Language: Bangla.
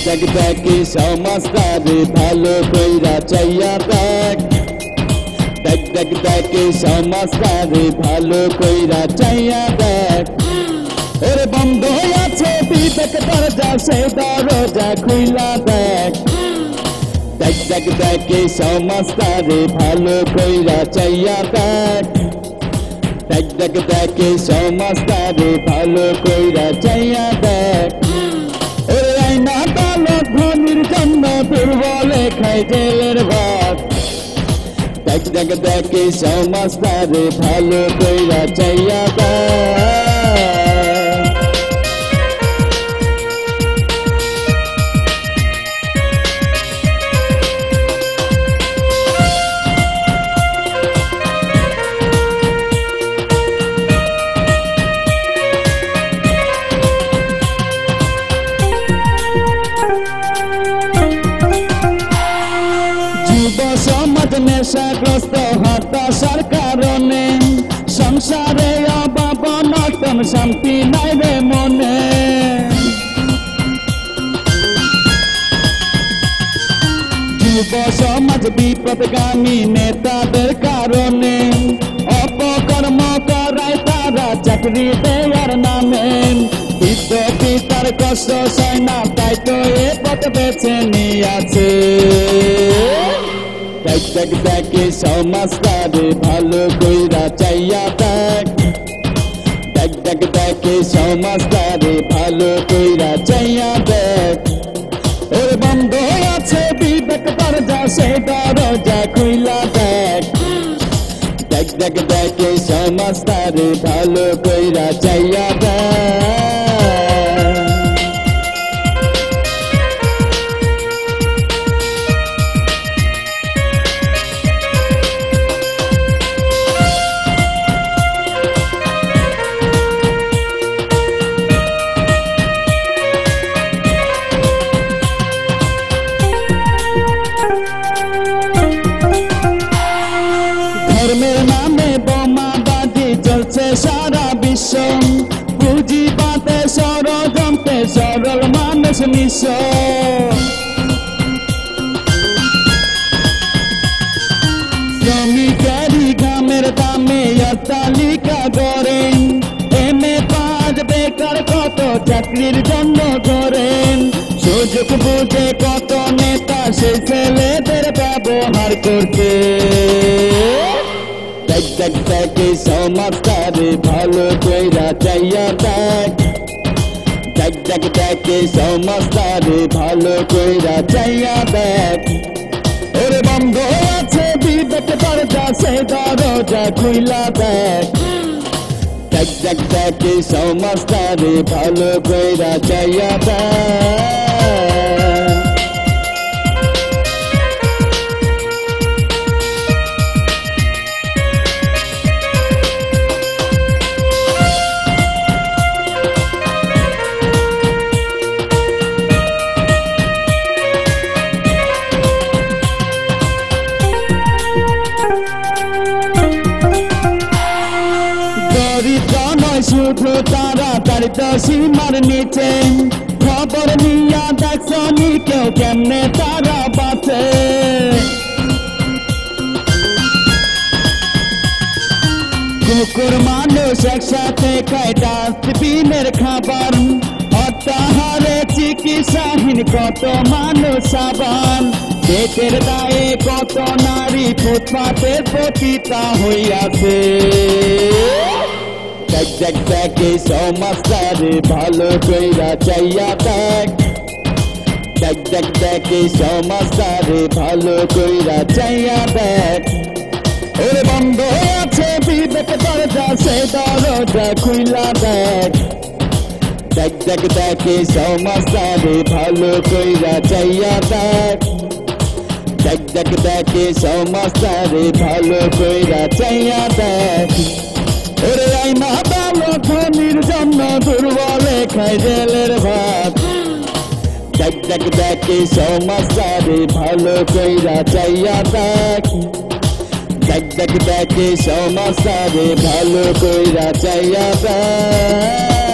দেখ দেখি সমাজটারে ভালো কইরা চাইয়া দেখ দেখ দেখ দেখি সমাজটারে ভালো কইরা চাইয়া দেখ ওরে বন্ধ আছে বিবেক দরজা সে দরজা খুইলা দেখ দেখ দেখ দেখি সমাজটারে ভালো কইরা চাইয়া দেখ দেখ দেখ দেখি সমাজটারে ভালো কইরা চাইয়া দেখ ওরে আইনা দলত ধনির জন্য দুর্বলে খাই জেলের ভাত দেখ দেখ দেখি সমাজটারে ভালো কইরা চাইয়া দেখ সমাজ নেশাগ্রস্ত হতাশার কারণে সংসারে অভাব অনটন শান্তি নাই রে মনে যুব সমাজ বিপদগামী নেতাদের কারণে অপকর্ম করায় তারা চাকরি দেওয়ার নামে বৃদ্ধ পিতার কষ্ট সয় না তাই তো এ পথ বেছে নিয়েছে দেখ দেখ দেখি সমাজটারে ভালো কইরা চাইয়া দেখ দেখ দেখ দেখি সমাজটারে ভালো কইরা চাইয়া দেখ ওর বন্ধ আছে বিবেক দরজা সে দরজা খুইলা দেখ দেখ দেখ দেখি সমাজটারে ভালো কইরা চাইয়া দেখ ধর্মের নামে বোমাবাজি চলছে সারা বিশ্ব পুঁজিবাদে ষড়যন্ত্রে সরল মানুষ নিঃস্ব শ্রমিকেরই গ্রামের দামে তালিকা করেন এমএ পাস বেকার কত চাকরির জন্য করেন সুযোগ বুঝে কত নেতা সেই ছেলেদের ব্যবহার করছে দেখ দেখ দেখি সমাজটারে ভালো কইরা চাইয়া দেখ দেখ দেখ দেখি সমাজটারে ভালো কইরা চাইয়া দেখ ওরে বন্ধ আছে বিবেক দরজা সে দরজা খুইলা দেখ দেখ দেখ দেখি সমাজটারে ভালো কইরা চাইয়া দেখ শুধু তারা দারিদ্র সীমার নিচে খবর নিয়া দেখছনি কেউ কেমনে তারা বাঁচে কুকুর মানুষ একসাথে খায় ডাস্টবিনের খাবার অত্যাহারে চিকিৎসাহীন কত মানুষ সাবান পেটের দায়ে কত নারী ফুটপাতে পতিতা হইয়াছে দেখ দেখ দেখি সমাজটারে ভালো কইরা চাইয়া দেখ দেখ দেখ দেখি সমাজটারে ভালো কইরা চাইয়া দেখ ওরে বন্ধ আছে বিবেক দরজা সে দরজা খুইলা দেখ দেখ দেখ দেখি সমাজটারে ভালো কইরা চাইয়া দেখ দেখ দেখ দেখি সমাজটারে ভালো কইরা চাইয়া দেখ ওরে আইনা ভালো ধনির জন্য দুর্বলে খাই জেলের ভাত দেখ দেখ দেখি সমাজটারে ভালো কইরা চাইয়া দেখ দেখ দেখ দেখি সমাজটারে ভালো কইরা চাইয়া দেখ